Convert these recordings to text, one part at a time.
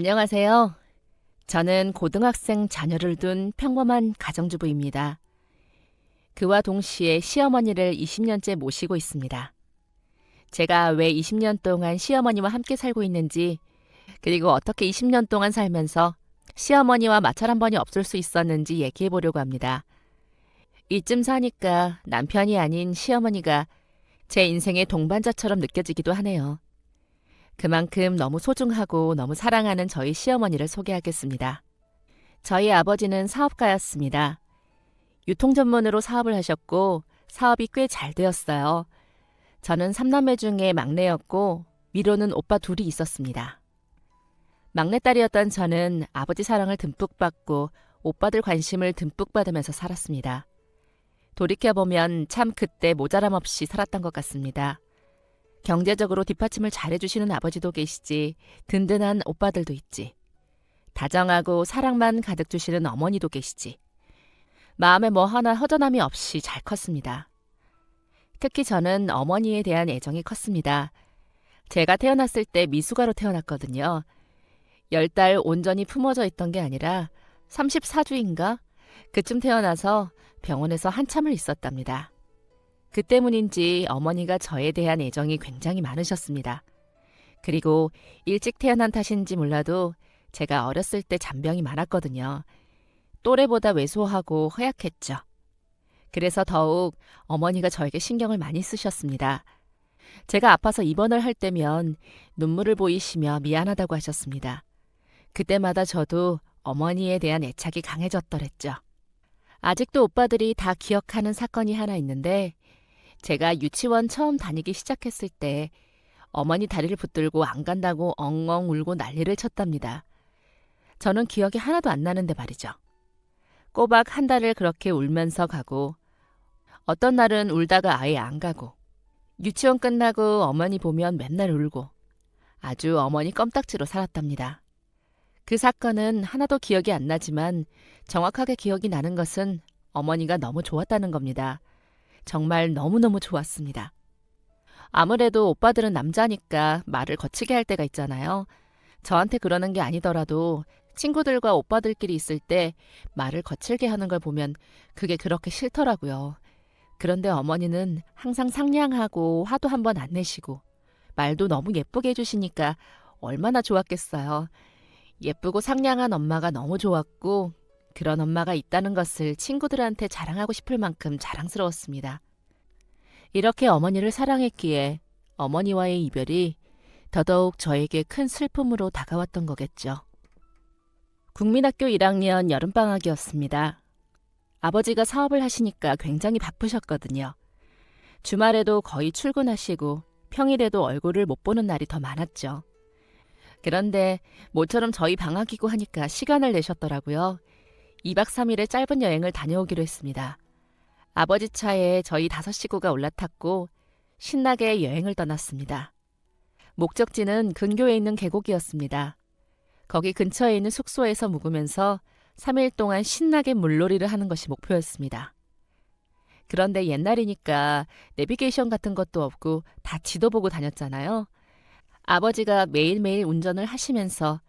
안녕하세요. 저는 고등학생 자녀를 둔 평범한 가정주부입니다. 그와 동시에 시어머니를 20년째 모시고 있습니다. 제가 왜 20년 동안 시어머니와 함께 살고 있는지, 그리고 어떻게 20년 동안 살면서 시어머니와 마찰 한 번이 없을 수 있었는지 얘기해 보려고 합니다. 이쯤 사니까 남편이 아닌 시어머니가 제 인생의 동반자처럼 느껴지기도 하네요. 그만큼 너무 소중하고 너무 사랑하는 저희 시어머니를 소개하겠습니다. 저희 아버지는 사업가였습니다. 유통 전문으로 사업을 하셨고 사업이 꽤 잘 되었어요. 저는 3남매 중에 막내였고 위로는 오빠 둘이 있었습니다. 막내딸이었던 저는 아버지 사랑을 듬뿍 받고 오빠들 관심을 듬뿍 받으면서 살았습니다. 돌이켜보면 참 그때 모자람 없이 살았던 것 같습니다. 경제적으로 뒷받침을 잘해주시는 아버지도 계시지 든든한 오빠들도 있지. 다정하고 사랑만 가득 주시는 어머니도 계시지. 마음에 뭐 하나 허전함이 없이 잘 컸습니다. 특히 저는 어머니에 대한 애정이 컸습니다. 제가 태어났을 때 미숙아로 태어났거든요. 10달 온전히 품어져 있던 게 아니라 34주인가? 그쯤 태어나서 병원에서 한참을 있었답니다. 그 때문인지 어머니가 저에 대한 애정이 굉장히 많으셨습니다. 그리고 일찍 태어난 탓인지 몰라도 제가 어렸을 때 잔병이 많았거든요. 또래보다 왜소하고 허약했죠. 그래서 더욱 어머니가 저에게 신경을 많이 쓰셨습니다. 제가 아파서 입원을 할 때면 눈물을 보이시며 미안하다고 하셨습니다. 그때마다 저도 어머니에 대한 애착이 강해졌더랬죠. 아직도 오빠들이 다 기억하는 사건이 하나 있는데 제가 유치원 처음 다니기 시작했을 때 어머니 다리를 붙들고 안 간다고 엉엉 울고 난리를 쳤답니다. 저는 기억이 하나도 안 나는데 말이죠. 꼬박 한 달을 그렇게 울면서 가고 어떤 날은 울다가 아예 안 가고 유치원 끝나고 어머니 보면 맨날 울고 아주 어머니 껌딱지로 살았답니다. 그 사건은 하나도 기억이 안 나지만 정확하게 기억이 나는 것은 어머니가 너무 좋았다는 겁니다. 정말 너무너무 좋았습니다. 아무래도 오빠들은 남자니까 말을 거치게 할 때가 있잖아요. 저한테 그러는 게 아니더라도 친구들과 오빠들끼리 있을 때 말을 거칠게 하는 걸 보면 그게 그렇게 싫더라고요. 그런데 어머니는 항상 상냥하고 화도 한 번 안 내시고 말도 너무 예쁘게 해주시니까 얼마나 좋았겠어요. 예쁘고 상냥한 엄마가 너무 좋았고 그런 엄마가 있다는 것을 친구들한테 자랑하고 싶을 만큼 자랑스러웠습니다. 이렇게 어머니를 사랑했기에 어머니와의 이별이 더더욱 저에게 큰 슬픔으로 다가왔던 거겠죠. 국민학교 1학년 여름방학이었습니다. 아버지가 사업을 하시니까 굉장히 바쁘셨거든요. 주말에도 거의 출근하시고 평일에도 얼굴을 못 보는 날이 더 많았죠. 그런데 모처럼 저희 방학이고 하니까 시간을 내셨더라고요. 2박 3일의 짧은 여행을 다녀오기로 했습니다. 아버지 차에 저희 5식구가 올라탔고 신나게 여행을 떠났습니다. 목적지는 근교에 있는 계곡이었습니다. 거기 근처에 있는 숙소에서 묵으면서 3일 동안 신나게 물놀이를 하는 것이 목표였습니다. 그런데 옛날이니까 내비게이션 같은 것도 없고 다 지도 보고 다녔잖아요. 아버지가 매일매일 운전을 하시면서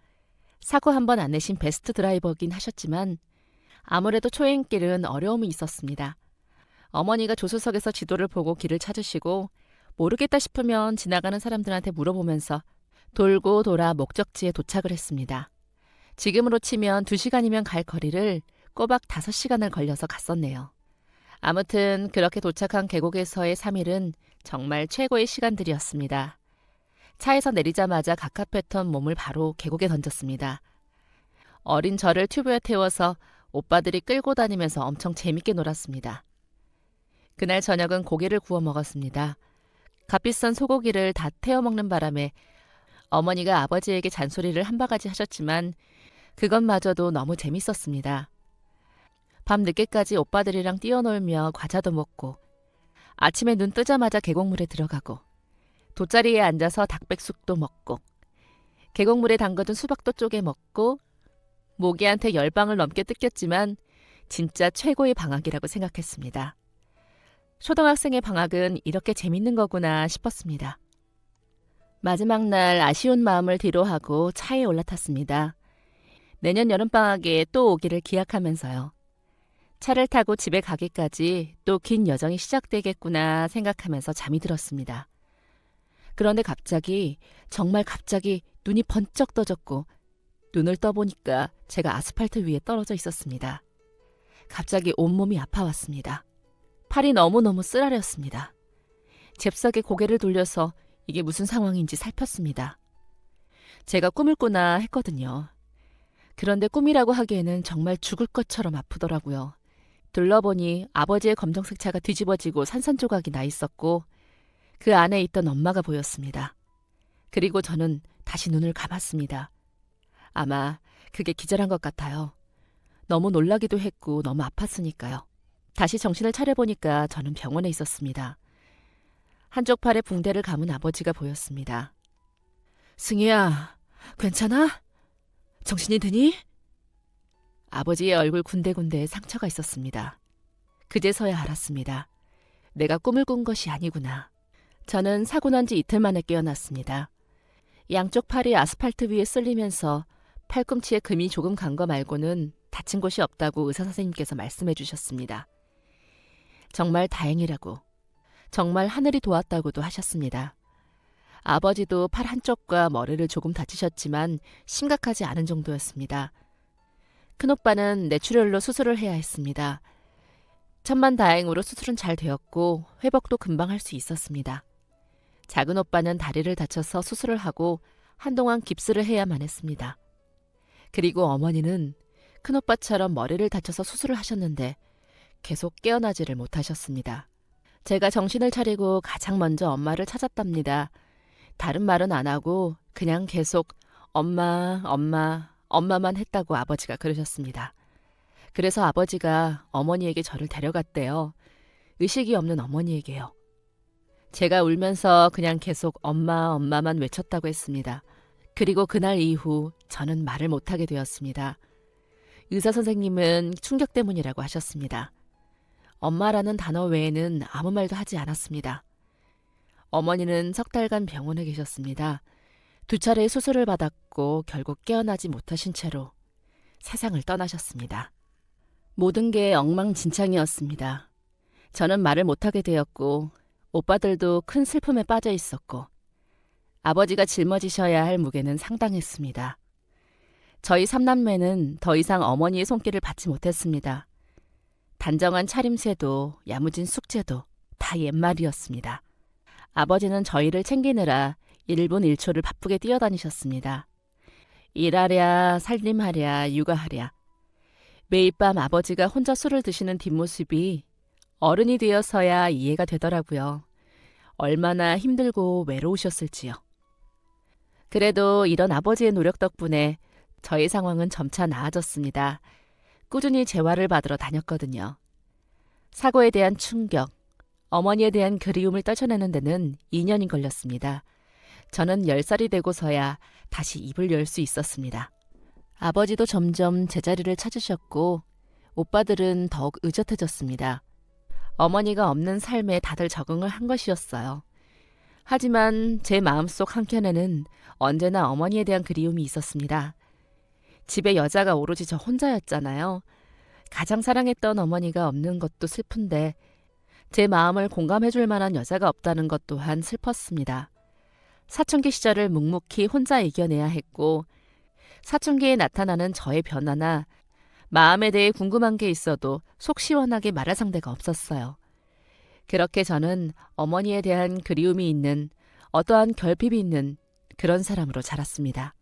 사고 한 번 안 내신 베스트 드라이버긴 하셨지만 아무래도 초행길은 어려움이 있었습니다. 어머니가 조수석에서 지도를 보고 길을 찾으시고 모르겠다 싶으면 지나가는 사람들한테 물어보면서 돌고 돌아 목적지에 도착을 했습니다. 지금으로 치면 2시간이면 갈 거리를 꼬박 5시간을 걸려서 갔었네요. 아무튼 그렇게 도착한 계곡에서의 3일은 정말 최고의 시간들이었습니다. 차에서 내리자마자 각하패턴 몸을 바로 계곡에 던졌습니다. 어린 저를 튜브에 태워서 오빠들이 끌고 다니면서 엄청 재밌게 놀았습니다. 그날 저녁은 고기를 구워 먹었습니다. 값비싼 소고기를 다 태워 먹는 바람에 어머니가 아버지에게 잔소리를 한 바가지 하셨지만 그것마저도 너무 재밌었습니다. 밤 늦게까지 오빠들이랑 뛰어놀며 과자도 먹고 아침에 눈 뜨자마자 계곡물에 들어가고 돗자리에 앉아서 닭백숙도 먹고 계곡물에 담궈둔 수박도 쪼개 먹고 모기한테 10방을 넘게 뜯겼지만 진짜 최고의 방학이라고 생각했습니다. 초등학생의 방학은 이렇게 재밌는 거구나 싶었습니다. 마지막 날 아쉬운 마음을 뒤로하고 차에 올라탔습니다. 내년 여름방학에 또 오기를 기약하면서요. 차를 타고 집에 가기까지 또 긴 여정이 시작되겠구나 생각하면서 잠이 들었습니다. 그런데 갑자기, 정말 갑자기 눈이 번쩍 떠졌고 눈을 떠보니까 제가 아스팔트 위에 떨어져 있었습니다. 갑자기 온몸이 아파왔습니다. 팔이 너무너무 쓰라렸습니다. 잽싸게 고개를 돌려서 이게 무슨 상황인지 살폈습니다. 제가 꿈을 꾸나 했거든요. 그런데 꿈이라고 하기에는 정말 죽을 것처럼 아프더라고요. 둘러보니 아버지의 검정색 차가 뒤집어지고 산산조각이 나 있었고 그 안에 있던 엄마가 보였습니다. 그리고 저는 다시 눈을 감았습니다. 아마 그게 기절한 것 같아요. 너무 놀라기도 했고 너무 아팠으니까요. 다시 정신을 차려보니까 저는 병원에 있었습니다. 한쪽 팔에 붕대를 감은 아버지가 보였습니다. 승희야, 괜찮아? 정신이 드니? 아버지의 얼굴 군데군데에 상처가 있었습니다. 그제서야 알았습니다. 내가 꿈을 꾼 것이 아니구나. 저는 사고 난 지 이틀 만에 깨어났습니다. 양쪽 팔이 아스팔트 위에 쓸리면서 팔꿈치에 금이 조금 간 거 말고는 다친 곳이 없다고 의사 선생님께서 말씀해 주셨습니다. 정말 다행이라고, 정말 하늘이 도왔다고도 하셨습니다. 아버지도 팔 한쪽과 머리를 조금 다치셨지만 심각하지 않은 정도였습니다. 큰오빠는 뇌출혈로 수술을 해야 했습니다. 천만다행으로 수술은 잘 되었고 회복도 금방 할 수 있었습니다. 작은 오빠는 다리를 다쳐서 수술을 하고 한동안 깁스를 해야만 했습니다. 그리고 어머니는 큰오빠처럼 머리를 다쳐서 수술을 하셨는데 계속 깨어나지를 못하셨습니다. 제가 정신을 차리고 가장 먼저 엄마를 찾았답니다. 다른 말은 안 하고 그냥 계속 엄마, 엄마, 엄마만 했다고 아버지가 그러셨습니다. 그래서 아버지가 어머니에게 저를 데려갔대요. 의식이 없는 어머니에게요. 제가 울면서 그냥 계속 엄마, 엄마만 외쳤다고 했습니다. 그리고 그날 이후 저는 말을 못하게 되었습니다. 의사 선생님은 충격 때문이라고 하셨습니다. 엄마라는 단어 외에는 아무 말도 하지 않았습니다. 어머니는 석 달간 병원에 계셨습니다. 2차례의 수술을 받았고 결국 깨어나지 못하신 채로 세상을 떠나셨습니다. 모든 게 엉망진창이었습니다. 저는 말을 못하게 되었고 오빠들도 큰 슬픔에 빠져 있었고 아버지가 짊어지셔야 할 무게는 상당했습니다. 저희 3남매는 더 이상 어머니의 손길을 받지 못했습니다. 단정한 차림새도 야무진 숙제도 다 옛말이었습니다. 아버지는 저희를 챙기느라 1분 1초를 바쁘게 뛰어다니셨습니다. 일하랴, 살림하랴, 육아하랴. 매일 밤 아버지가 혼자 술을 드시는 뒷모습이 어른이 되어서야 이해가 되더라고요. 얼마나 힘들고 외로우셨을지요. 그래도 이런 아버지의 노력 덕분에 저희 상황은 점차 나아졌습니다. 꾸준히 재활을 받으러 다녔거든요. 사고에 대한 충격, 어머니에 대한 그리움을 떨쳐내는 데는 2년이 걸렸습니다. 저는 10살이 되고서야 다시 입을 열 수 있었습니다. 아버지도 점점 제자리를 찾으셨고 오빠들은 더욱 의젓해졌습니다. 어머니가 없는 삶에 다들 적응을 한 것이었어요. 하지만 제 마음속 한켠에는 언제나 어머니에 대한 그리움이 있었습니다. 집에 여자가 오로지 저 혼자였잖아요. 가장 사랑했던 어머니가 없는 것도 슬픈데 제 마음을 공감해줄 만한 여자가 없다는 것 또한 슬펐습니다. 사춘기 시절을 묵묵히 혼자 이겨내야 했고 사춘기에 나타나는 저의 변화나 마음에 대해 궁금한 게 있어도 속 시원하게 말할 상대가 없었어요. 그렇게 저는 어머니에 대한 그리움이 있는 어떠한 결핍이 있는 그런 사람으로 자랐습니다.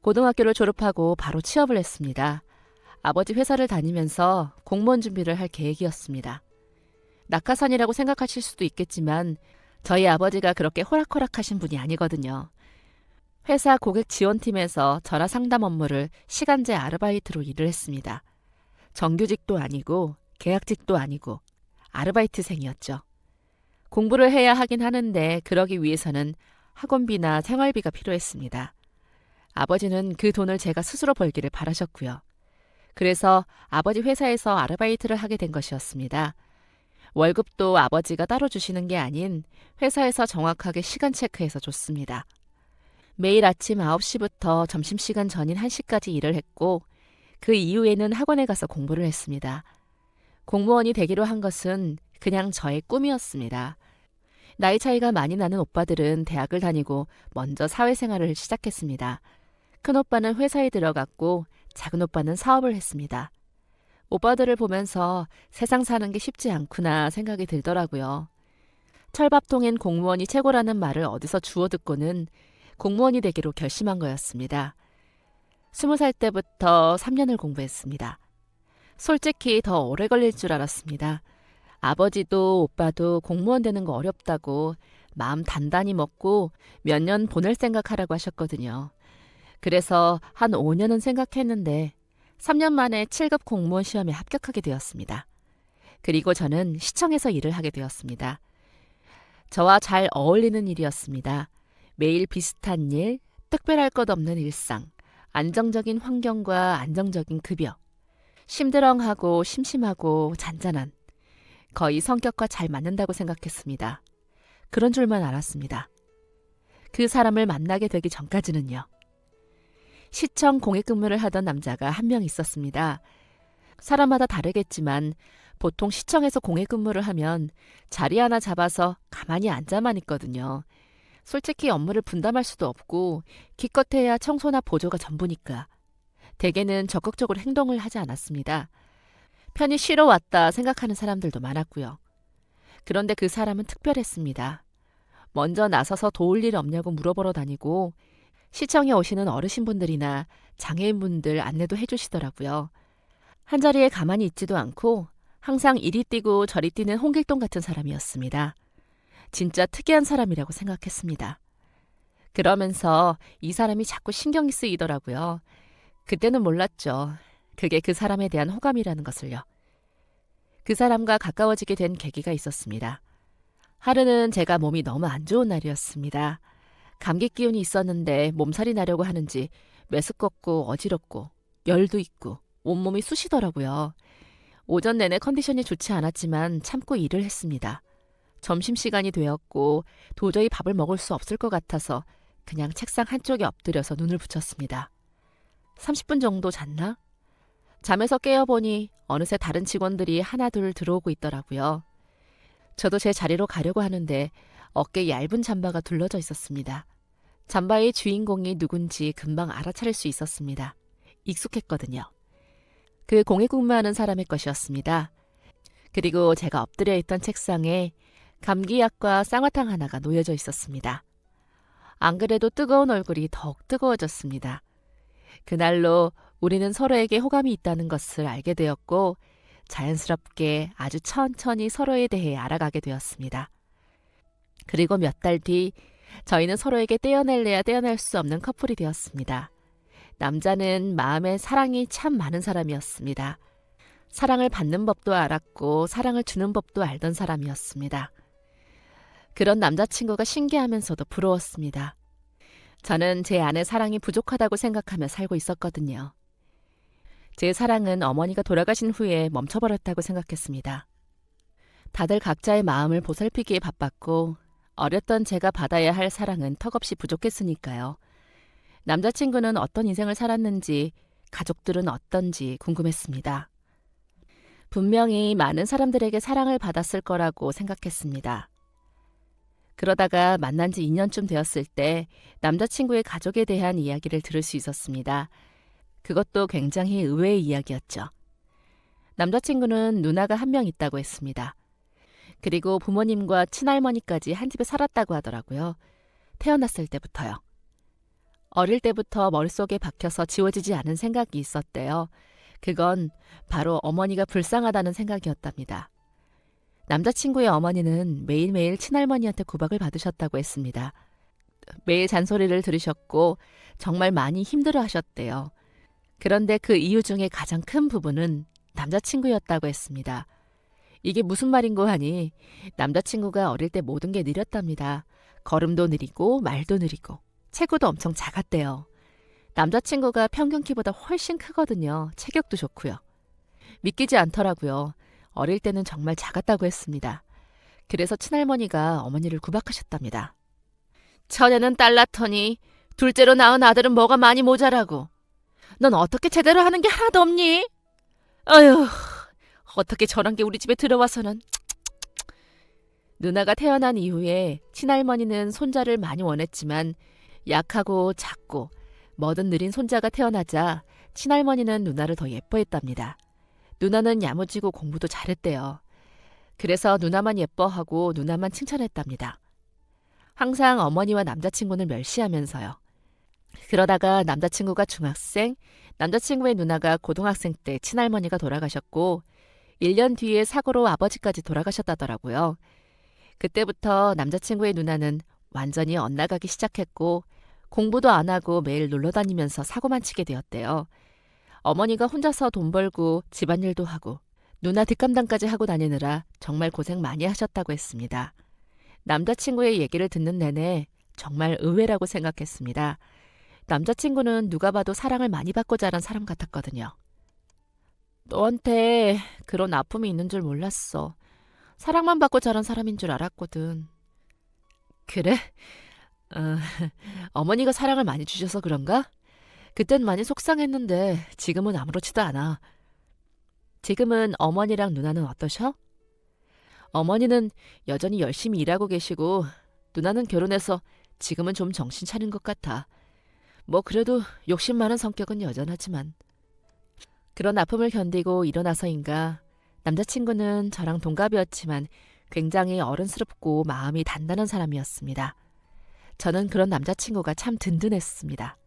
고등학교를 졸업하고 바로 취업을 했습니다. 아버지 회사를 다니면서 공무원 준비를 할 계획이었습니다. 낙하산이라고 생각하실 수도 있겠지만 저희 아버지가 그렇게 호락호락하신 분이 아니거든요. 회사 고객 지원팀에서 전화 상담 업무를 시간제 아르바이트로 일을 했습니다. 정규직도 아니고 계약직도 아니고 아르바이트생이었죠. 공부를 해야 하긴 하는데 그러기 위해서는 학원비나 생활비가 필요했습니다. 아버지는 그 돈을 제가 스스로 벌기를 바라셨고요. 그래서 아버지 회사에서 아르바이트를 하게 된 것이었습니다. 월급도 아버지가 따로 주시는 게 아닌 회사에서 정확하게 시간 체크해서 줬습니다. 매일 아침 9시부터 점심시간 전인 1시까지 일을 했고 그 이후에는 학원에 가서 공부를 했습니다. 공무원이 되기로 한 것은 그냥 저의 꿈이었습니다. 나이 차이가 많이 나는 오빠들은 대학을 다니고 먼저 사회생활을 시작했습니다. 큰 오빠는 회사에 들어갔고 작은 오빠는 사업을 했습니다. 오빠들을 보면서 세상 사는 게 쉽지 않구나 생각이 들더라고요. 철밥통엔 공무원이 최고라는 말을 어디서 주워 듣고는 공무원이 되기로 결심한 거였습니다. 20살 때부터 3년을 공부했습니다. 솔직히 더 오래 걸릴 줄 알았습니다. 아버지도 오빠도 공무원 되는 거 어렵다고 마음 단단히 먹고 몇 년 보낼 생각하라고 하셨거든요. 그래서 한 5년은 생각했는데 3년 만에 7급 공무원 시험에 합격하게 되었습니다. 그리고 저는 시청에서 일을 하게 되었습니다. 저와 잘 어울리는 일이었습니다. 매일 비슷한 일, 특별할 것 없는 일상, 안정적인 환경과 안정적인 급여, 심드렁하고 심심하고 잔잔한, 거의 성격과 잘 맞는다고 생각했습니다. 그런 줄만 알았습니다. 그 사람을 만나게 되기 전까지는요. 시청 공익근무를 하던 남자가 한 명 있었습니다. 사람마다 다르겠지만 보통 시청에서 공익근무를 하면 자리 하나 잡아서 가만히 앉아만 있거든요. 솔직히 업무를 분담할 수도 없고 기껏해야 청소나 보조가 전부니까. 대개는 적극적으로 행동을 하지 않았습니다. 편히 쉬러 왔다 생각하는 사람들도 많았고요. 그런데 그 사람은 특별했습니다. 먼저 나서서 도울 일 없냐고 물어보러 다니고 시청에 오시는 어르신분들이나 장애인분들 안내도 해주시더라고요. 한자리에 가만히 있지도 않고 항상 이리 뛰고 저리 뛰는 홍길동 같은 사람이었습니다. 진짜 특이한 사람이라고 생각했습니다. 그러면서 이 사람이 자꾸 신경이 쓰이더라고요. 그때는 몰랐죠. 그게 그 사람에 대한 호감이라는 것을요. 그 사람과 가까워지게 된 계기가 있었습니다. 하루는 제가 몸이 너무 안 좋은 날이었습니다. 감기 기운이 있었는데 몸살이 나려고 하는지 메스껍고 어지럽고 열도 있고 온몸이 쑤시더라고요. 오전 내내 컨디션이 좋지 않았지만 참고 일을 했습니다. 점심시간이 되었고 도저히 밥을 먹을 수 없을 것 같아서 그냥 책상 한쪽에 엎드려서 눈을 붙였습니다. 30분 정도 잤나? 잠에서 깨어보니 어느새 다른 직원들이 하나둘 들어오고 있더라고요. 저도 제 자리로 가려고 하는데 어깨에 얇은 잠바가 둘러져 있었습니다. 잠바의 주인공이 누군지 금방 알아차릴 수 있었습니다. 익숙했거든요. 그 공익근무하는 사람의 것이었습니다. 그리고 제가 엎드려 있던 책상에 감기약과 쌍화탕 하나가 놓여져 있었습니다. 안 그래도 뜨거운 얼굴이 더욱 뜨거워졌습니다. 그날로 우리는 서로에게 호감이 있다는 것을 알게 되었고 자연스럽게 아주 천천히 서로에 대해 알아가게 되었습니다. 그리고 몇 달 뒤 저희는 서로에게 떼어낼래야 떼어낼 수 없는 커플이 되었습니다. 남자는 마음에 사랑이 참 많은 사람이었습니다. 사랑을 받는 법도 알았고 사랑을 주는 법도 알던 사람이었습니다. 그런 남자친구가 신기하면서도 부러웠습니다. 저는 제 안에 사랑이 부족하다고 생각하며 살고 있었거든요. 제 사랑은 어머니가 돌아가신 후에 멈춰버렸다고 생각했습니다. 다들 각자의 마음을 보살피기에 바빴고 어렸던 제가 받아야 할 사랑은 턱없이 부족했으니까요. 남자친구는 어떤 인생을 살았는지, 가족들은 어떤지 궁금했습니다. 분명히 많은 사람들에게 사랑을 받았을 거라고 생각했습니다. 그러다가 만난 지 2년쯤 되었을 때 남자친구의 가족에 대한 이야기를 들을 수 있었습니다. 그것도 굉장히 의외의 이야기였죠. 남자친구는 누나가 한 명 있다고 했습니다. 그리고 부모님과 친할머니까지 한 집에 살았다고 하더라고요. 태어났을 때부터요. 어릴 때부터 머릿속에 박혀서 지워지지 않은 생각이 있었대요. 그건 바로 어머니가 불쌍하다는 생각이었답니다. 남자친구의 어머니는 매일매일 친할머니한테 구박을 받으셨다고 했습니다. 매일 잔소리를 들으셨고 정말 많이 힘들어하셨대요. 그런데 그 이유 중에 가장 큰 부분은 남자친구였다고 했습니다. 이게 무슨 말인고 하니 남자친구가 어릴 때 모든 게 느렸답니다. 걸음도 느리고 말도 느리고 체구도 엄청 작았대요. 남자친구가 평균 키보다 훨씬 크거든요. 체격도 좋고요. 믿기지 않더라고요. 어릴 때는 정말 작았다고 했습니다. 그래서 친할머니가 어머니를 구박하셨답니다. 처녀는 딸 낳더니 둘째로 낳은 아들은 뭐가 많이 모자라고. 넌 어떻게 제대로 하는 게 하나도 없니? 아휴, 어떻게 저런 게 우리 집에 들어와서는. 누나가 태어난 이후에 친할머니는 손자를 많이 원했지만 약하고 작고 뭐든 느린 손자가 태어나자 친할머니는 누나를 더 예뻐했답니다. 누나는 야무지고 공부도 잘했대요. 그래서 누나만 예뻐하고 누나만 칭찬했답니다. 항상 어머니와 남자친구는 멸시하면서요. 그러다가 남자친구가 중학생, 남자친구의 누나가 고등학생 때 친할머니가 돌아가셨고 1년 뒤에 사고로 아버지까지 돌아가셨다더라고요. 그때부터 남자친구의 누나는 완전히 엇나가기 시작했고 공부도 안 하고 매일 놀러 다니면서 사고만 치게 되었대요. 어머니가 혼자서 돈 벌고 집안일도 하고 누나 뒷감당까지 하고 다니느라 정말 고생 많이 하셨다고 했습니다. 남자친구의 얘기를 듣는 내내 정말 의외라고 생각했습니다. 남자친구는 누가 봐도 사랑을 많이 받고 자란 사람 같았거든요. 너한테 그런 아픔이 있는 줄 몰랐어. 사랑만 받고 자란 사람인 줄 알았거든. 그래? 어머니가 사랑을 많이 주셔서 그런가? 그땐 많이 속상했는데 지금은 아무렇지도 않아. 지금은 어머니랑 누나는 어떠셔? 어머니는 여전히 열심히 일하고 계시고 누나는 결혼해서 지금은 좀 정신 차린 것 같아. 뭐 그래도 욕심 많은 성격은 여전하지만. 그런 아픔을 견디고 일어나서인가 남자친구는 저랑 동갑이었지만 굉장히 어른스럽고 마음이 단단한 사람이었습니다. 저는 그런 남자친구가 참 든든했습니다.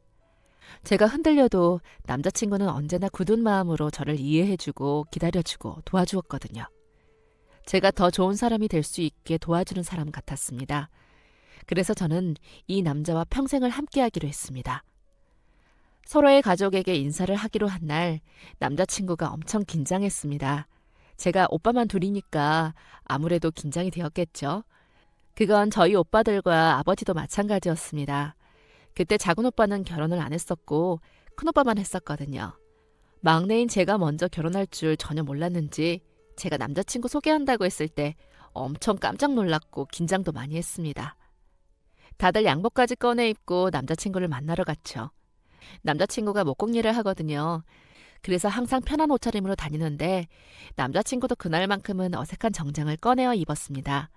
제가 흔들려도 남자친구는 언제나 굳은 마음으로 저를 이해해주고 기다려주고 도와주었거든요. 제가 더 좋은 사람이 될 수 있게 도와주는 사람 같았습니다. 그래서 저는 이 남자와 평생을 함께하기로 했습니다. 서로의 가족에게 인사를 하기로 한 날 남자친구가 엄청 긴장했습니다. 제가 오빠만 둘이니까 아무래도 긴장이 되었겠죠. 그건 저희 오빠들과 아버지도 마찬가지였습니다. 그때 작은 오빠는 결혼을 안 했었고 큰 오빠만 했었거든요. 막내인 제가 먼저 결혼할 줄 전혀 몰랐는지 제가 남자친구 소개한다고 했을 때 엄청 깜짝 놀랐고 긴장도 많이 했습니다. 다들 양복까지 꺼내 입고 남자친구를 만나러 갔죠. 남자친구가 목공일을 하거든요. 그래서 항상 편한 옷차림으로 다니는데 남자친구도 그날만큼은 어색한 정장을 꺼내어 입었습니다.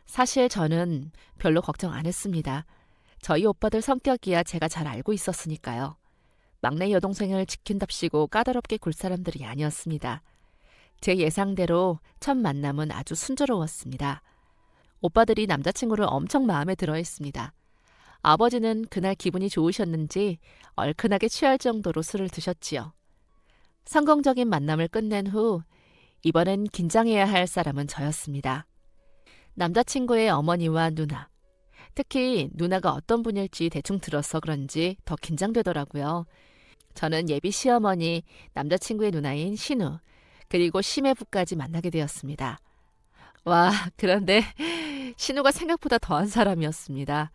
사실 저는 별로 걱정 안 했습니다. 저희 오빠들 성격이야 제가 잘 알고 있었으니까요. 막내 여동생을 지킨답시고 까다롭게 굴 사람들이 아니었습니다. 제 예상대로 첫 만남은 아주 순조로웠습니다. 오빠들이 남자친구를 엄청 마음에 들어 했습니다. 아버지는 그날 기분이 좋으셨는지 얼큰하게 취할 정도로 술을 드셨지요. 성공적인 만남을 끝낸 후 이번엔 긴장해야 할 사람은 저였습니다. 남자친구의 어머니와 누나, 특히 누나가 어떤 분일지 대충 들어서 그런지 더 긴장되더라고요. 저는 예비 시어머니, 남자친구의 누나인 신우, 그리고 시매부까지 만나게 되었습니다. 와, 그런데 신우가 생각보다 더한 사람이었습니다.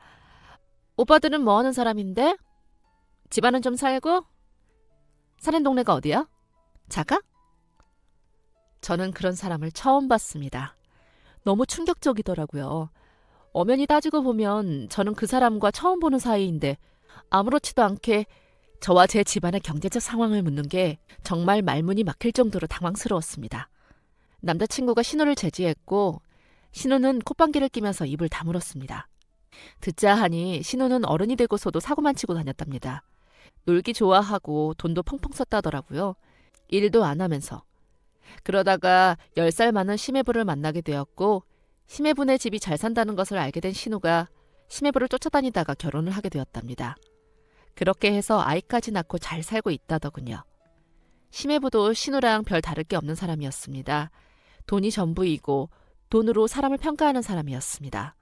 오빠들은 뭐 하는 사람인데? 집안은 좀 살고? 사는 동네가 어디야? 작아? 저는 그런 사람을 처음 봤습니다. 너무 충격적이더라고요. 엄연히 따지고 보면 저는 그 사람과 처음 보는 사이인데 아무렇지도 않게 저와 제 집안의 경제적 상황을 묻는 게 정말 말문이 막힐 정도로 당황스러웠습니다. 남자친구가 신우를 제지했고 신우는 콧방귀를 끼면서 입을 다물었습니다. 듣자 하니 신우는 어른이 되고서도 사고만 치고 다녔답니다. 놀기 좋아하고 돈도 펑펑 썼다더라고요. 일도 안 하면서. 그러다가 10살 많은 시매부를 만나게 되었고 시매부네 집이 잘 산다는 것을 알게 된 신우가 시매부를 쫓아다니다가 결혼을 하게 되었답니다. 그렇게 해서 아이까지 낳고 잘 살고 있다더군요. 시매부도 신우랑 별 다를 게 없는 사람이었습니다. 돈이 전부이고 돈으로 사람을 평가하는 사람이었습니다.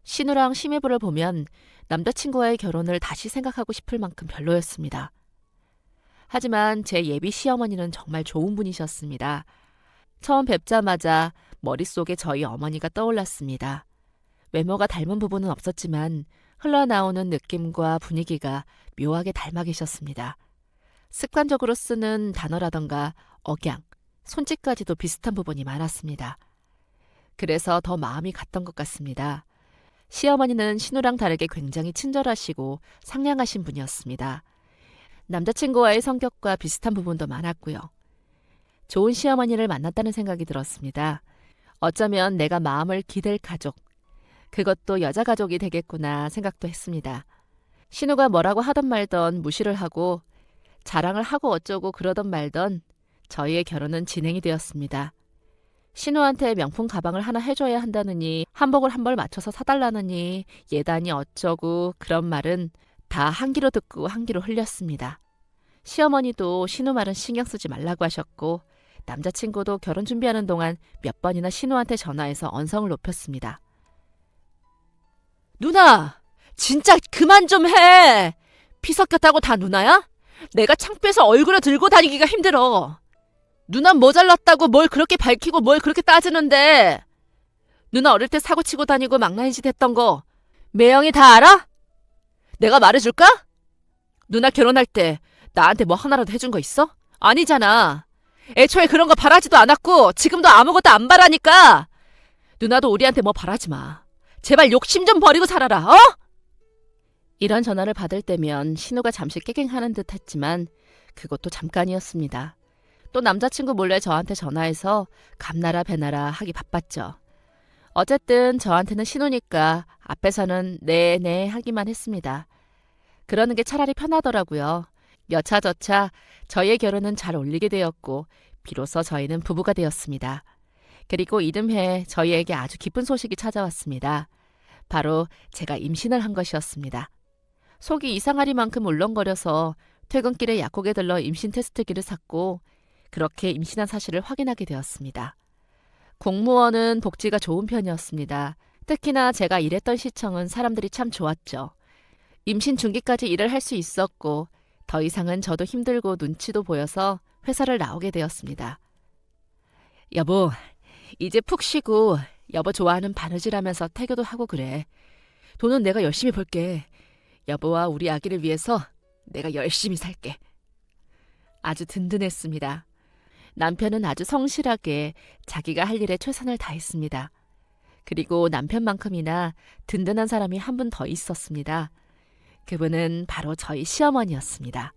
신우랑 시매부를 보면 남자친구와의 결혼을 다시 생각하고 싶을 만큼 별로였습니다. 하지만 제 예비 시어머니는 정말 좋은 분이셨습니다. 처음 뵙자마자 머릿속에 저희 어머니가 떠올랐습니다. 외모가 닮은 부분은 없었지만 흘러나오는 느낌과 분위기가 묘하게 닮아 계셨습니다. 습관적으로 쓰는 단어라던가 억양, 손짓까지도 비슷한 부분이 많았습니다. 그래서 더 마음이 갔던 것 같습니다. 시어머니는 신우랑 다르게 굉장히 친절하시고 상냥하신 분이었습니다. 남자친구와의 성격과 비슷한 부분도 많았고요. 좋은 시어머니를 만났다는 생각이 들었습니다. 어쩌면 내가 마음을 기댈 가족, 그것도 여자 가족이 되겠구나 생각도 했습니다. 신우가 뭐라고 하던 말던 무시를 하고 자랑을 하고 어쩌고 그러던 말던 저희의 결혼은 진행이 되었습니다. 신우한테 명품 가방을 하나 해줘야 한다느니 한복을 한 벌 맞춰서 사달라느니 예단이 어쩌고 그런 말은 다 한 귀로 듣고 한 귀로 흘렸습니다. 시어머니도 신우 말은 신경 쓰지 말라고 하셨고 남자친구도 결혼 준비하는 동안 몇 번이나 신우한테 전화해서 언성을 높였습니다. 누나! 진짜 그만 좀 해! 피 섞였다고 다 누나야? 내가 창피해서 얼굴을 들고 다니기가 힘들어. 누난 뭐 잘났다고 뭘 그렇게 밝히고 뭘 그렇게 따지는데. 누나 어릴 때 사고치고 다니고 망나니 짓 했던 거 매형이 다 알아? 내가 말해줄까? 누나 결혼할 때 나한테 뭐 하나라도 해준 거 있어? 아니잖아. 애초에 그런 거 바라지도 않았고 지금도 아무것도 안 바라니까 누나도 우리한테 뭐 바라지 마. 제발 욕심 좀 버리고 살아라. 어? 이런 전화를 받을 때면 신우가 잠시 깨갱하는 듯 했지만 그것도 잠깐이었습니다. 또 남자친구 몰래 저한테 전화해서 감나라 배나라 하기 바빴죠. 어쨌든 저한테는 신우니까 앞에서는 네네 하기만 했습니다. 그러는 게 차라리 편하더라고요. 여차저차 저희의 결혼은 잘 올리게 되었고 비로소 저희는 부부가 되었습니다. 그리고 이듬해 저희에게 아주 기쁜 소식이 찾아왔습니다. 바로 제가 임신을 한 것이었습니다. 속이 이상하리만큼 울렁거려서 퇴근길에 약국에 들러 임신 테스트기를 샀고 그렇게 임신한 사실을 확인하게 되었습니다. 공무원은 복지가 좋은 편이었습니다. 특히나 제가 일했던 시청은 사람들이 참 좋았죠. 임신 중기까지 일을 할 수 있었고 더 이상은 저도 힘들고 눈치도 보여서 회사를 나오게 되었습니다. 여보, 이제 푹 쉬고 여보 좋아하는 바느질하면서 태교도 하고 그래. 돈은 내가 열심히 벌게. 여보와 우리 아기를 위해서 내가 열심히 살게. 아주 든든했습니다. 남편은 아주 성실하게 자기가 할 일에 최선을 다했습니다. 그리고 남편만큼이나 든든한 사람이 한 분 더 있었습니다. 그분은 바로 저희 시어머니였습니다.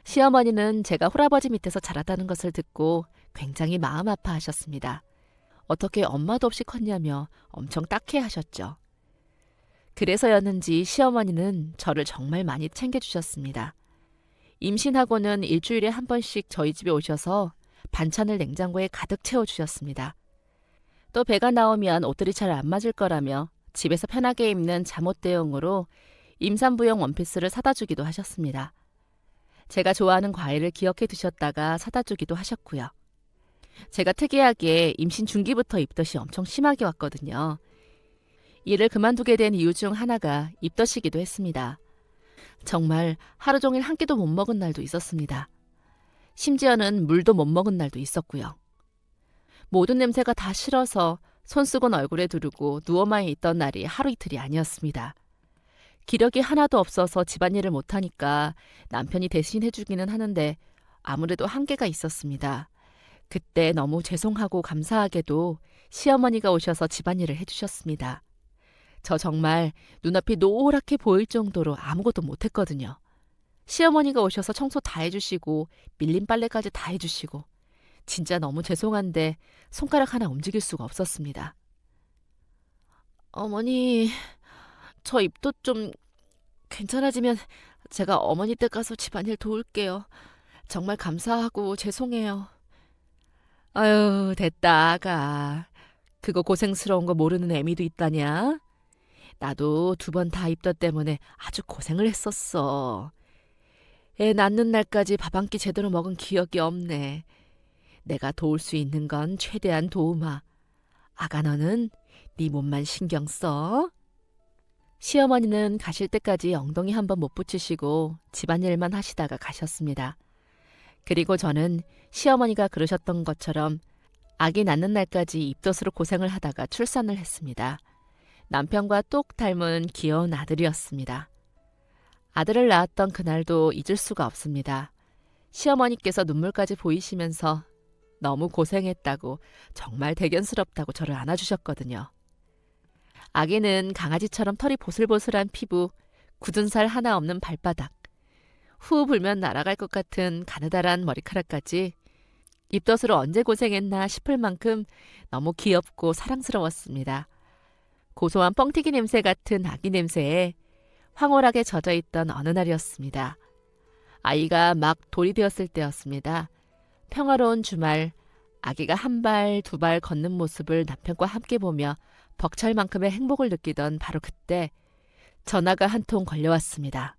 시어머니는 제가 홀아버지 밑에서 자랐다는 것을 듣고 굉장히 마음 아파하셨습니다. 어떻게 엄마도 없이 컸냐며 엄청 딱해하셨죠. 그래서였는지 시어머니는 저를 정말 많이 챙겨주셨습니다. 임신하고는 일주일에 한 번씩 저희 집에 오셔서 반찬을 냉장고에 가득 채워주셨습니다. 또 배가 나오면 옷들이 잘 안 맞을 거라며 집에서 편하게 입는 잠옷 대용으로 임산부용 원피스를 사다 주기도 하셨습니다. 제가 좋아하는 과일을 기억해 두셨다가 사다 주기도 하셨고요. 제가 특이하게 임신 중기부터 입덧이 엄청 심하게 왔거든요. 일을 그만두게 된 이유 중 하나가 입덧이기도 했습니다. 정말 하루 종일 한 끼도 못 먹은 날도 있었습니다. 심지어는 물도 못 먹은 날도 있었고요. 모든 냄새가 다 싫어서 손수건 얼굴에 두르고 누워만 있던 날이 하루 이틀이 아니었습니다. 기력이 하나도 없어서 집안일을 못하니까 남편이 대신 해주기는 하는데 아무래도 한계가 있었습니다. 그때 너무 죄송하고 감사하게도 시어머니가 오셔서 집안일을 해주셨습니다. 저 정말 눈앞이 노랗게 보일 정도로 아무것도 못했거든요. 시어머니가 오셔서 청소 다 해주시고 밀린 빨래까지 다 해주시고 진짜 너무 죄송한데 손가락 하나 움직일 수가 없었습니다. 어머니, 저 입덧 좀 괜찮아지면 제가 어머니 댁 가서 집안일 도울게요. 정말 감사하고 죄송해요. 아유, 됐다, 아가. 그거 고생스러운 거 모르는 애미도 있다냐? 나도 2번 다 입덧 때문에 아주 고생을 했었어. 애 낳는 날까지 밥 한 끼 제대로 먹은 기억이 없네. 내가 도울 수 있는 건 최대한 도우마. 아가 너는 네 몸만 신경 써. 시어머니는 가실 때까지 엉덩이 한번 못 붙이시고 집안일만 하시다가 가셨습니다. 그리고 저는 시어머니가 그러셨던 것처럼 아기 낳는 날까지 입덧으로 고생을 하다가 출산을 했습니다. 남편과 똑 닮은 귀여운 아들이었습니다. 아들을 낳았던 그날도 잊을 수가 없습니다. 시어머니께서 눈물까지 보이시면서 너무 고생했다고, 정말 대견스럽다고 저를 안아주셨거든요. 아기는 강아지처럼 털이 보슬보슬한 피부, 굳은 살 하나 없는 발바닥, 후 불면 날아갈 것 같은 가느다란 머리카락까지 입덧으로 언제 고생했나 싶을 만큼 너무 귀엽고 사랑스러웠습니다. 고소한 뻥튀기 냄새 같은 아기 냄새에 황홀하게 젖어있던 어느 날이었습니다. 아이가 막 돌이 되었을 때였습니다. 평화로운 주말, 아기가 한 발, 두 발 걷는 모습을 남편과 함께 보며 벅찰 만큼의 행복을 느끼던 바로 그때 전화가 한 통 걸려왔습니다.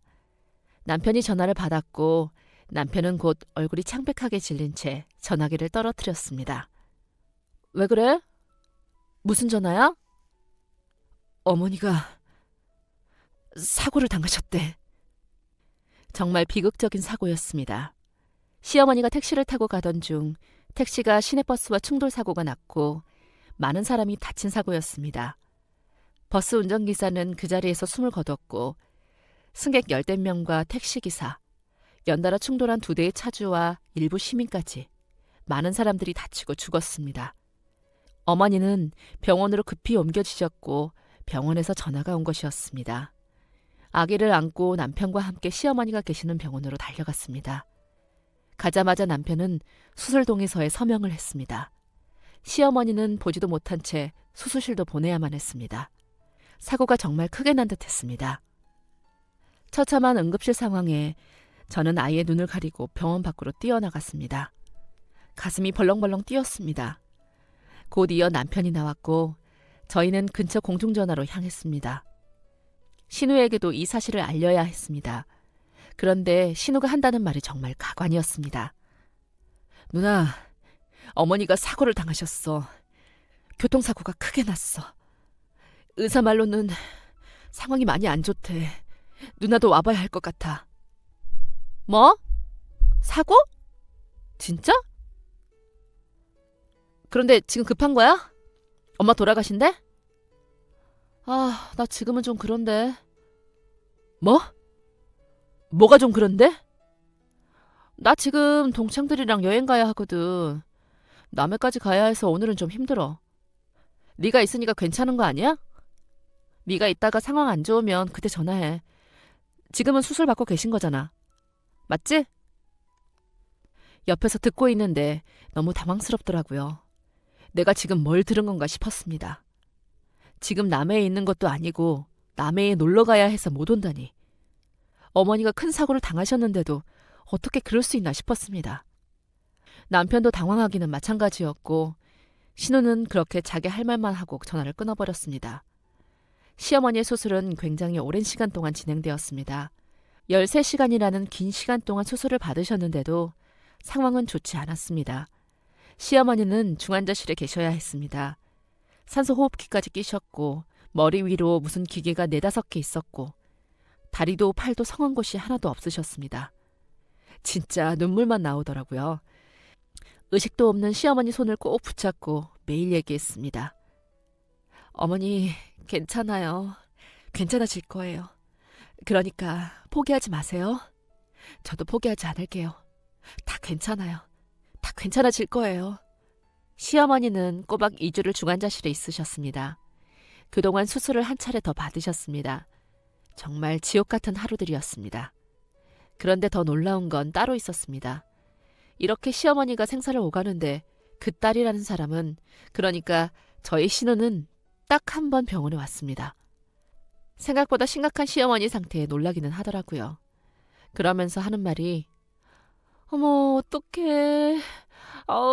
남편이 전화를 받았고 남편은 곧 얼굴이 창백하게 질린 채 전화기를 떨어뜨렸습니다. 왜 그래? 무슨 전화야? 어머니가 사고를 당하셨대. 정말 비극적인 사고였습니다. 시어머니가 택시를 타고 가던 중 택시가 시내버스와 충돌 사고가 났고 많은 사람이 다친 사고였습니다. 버스 운전기사는 그 자리에서 숨을 거뒀고 승객 열댓 명과 택시기사, 연달아 충돌한 2대의 차주와 일부 시민까지 많은 사람들이 다치고 죽었습니다. 어머니는 병원으로 급히 옮겨지셨고 병원에서 전화가 온 것이었습니다. 아기를 안고 남편과 함께 시어머니가 계시는 병원으로 달려갔습니다. 가자마자 남편은 수술 동의서에 서명을 했습니다. 시어머니는 보지도 못한 채 수술실도 보내야만 했습니다. 사고가 정말 크게 난 듯했습니다. 처참한 응급실 상황에 저는 아이의 눈을 가리고 병원 밖으로 뛰어나갔습니다. 가슴이 벌렁벌렁 뛰었습니다. 곧 이어 남편이 나왔고 저희는 근처 공중전화로 향했습니다. 신우에게도 이 사실을 알려야 했습니다. 그런데 신우가 한다는 말이 정말 가관이었습니다. 누나, 어머니가 사고를 당하셨어. 교통사고가 크게 났어. 의사 말로는 상황이 많이 안 좋대. 누나도 와봐야 할 것 같아. 뭐? 사고? 진짜? 그런데 지금 급한 거야? 엄마 돌아가신대? 아, 나 지금은 좀 그런데. 뭐? 뭐가 좀 그런데? 나 지금 동창들이랑 여행 가야 하거든. 남해까지 가야 해서 오늘은 좀 힘들어. 네가 있으니까 괜찮은 거 아니야? 네가 있다가 상황 안 좋으면 그때 전화해. 지금은 수술 받고 계신 거잖아. 맞지? 옆에서 듣고 있는데 너무 당황스럽더라고요. 내가 지금 뭘 들은 건가 싶었습니다. 지금 남해에 있는 것도 아니고 남해에 놀러 가야 해서 못 온다니. 어머니가 큰 사고를 당하셨는데도 어떻게 그럴 수 있나 싶었습니다. 남편도 당황하기는 마찬가지였고 신우는 그렇게 자기 할 말만 하고 전화를 끊어버렸습니다. 시어머니의 수술은 굉장히 오랜 시간 동안 진행되었습니다. 13시간이라는 긴 시간 동안 수술을 받으셨는데도 상황은 좋지 않았습니다. 시어머니는 중환자실에 계셔야 했습니다. 산소호흡기까지 끼셨고 머리 위로 무슨 기계가 4-5개 있었고 다리도 팔도 성한 곳이 하나도 없으셨습니다. 진짜 눈물만 나오더라고요. 의식도 없는 시어머니 손을 꼭 붙잡고 매일 얘기했습니다. 어머니, 괜찮아요. 괜찮아질 거예요. 그러니까 포기하지 마세요. 저도 포기하지 않을게요. 다 괜찮아요. 다 괜찮아질 거예요. 시어머니는 꼬박 2주를 중환자실에 있으셨습니다. 그동안 수술을 한 차례 더 받으셨습니다. 정말 지옥 같은 하루들이었습니다. 그런데 더 놀라운 건 따로 있었습니다. 이렇게 시어머니가 생사를 오가는데 그 딸이라는 사람은, 그러니까 저희 신우는 딱 한 번 병원에 왔습니다. 생각보다 심각한 시어머니 상태에 놀라기는 하더라고요. 그러면서 하는 말이 어머 어떡해.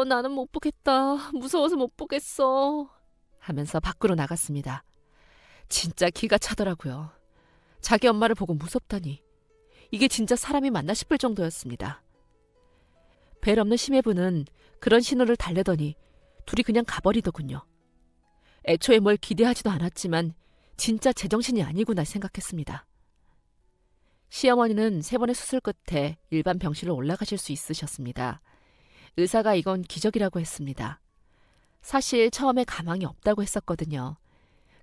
나는 못 보겠다. 무서워서 못 보겠어. 하면서 밖으로 나갔습니다. 진짜 기가 차더라고요. 자기 엄마를 보고 무섭다니. 이게 진짜 사람이 맞나 싶을 정도였습니다. 벨 없는 심해부는 그런 신호를 달래더니 둘이 그냥 가버리더군요. 애초에 뭘 기대하지도 않았지만 진짜 제정신이 아니구나 생각했습니다. 시어머니는 3번의 수술 끝에 일반 병실로 올라가실 수 있으셨습니다. 의사가 이건 기적이라고 했습니다. 사실 처음에 가망이 없다고 했었거든요.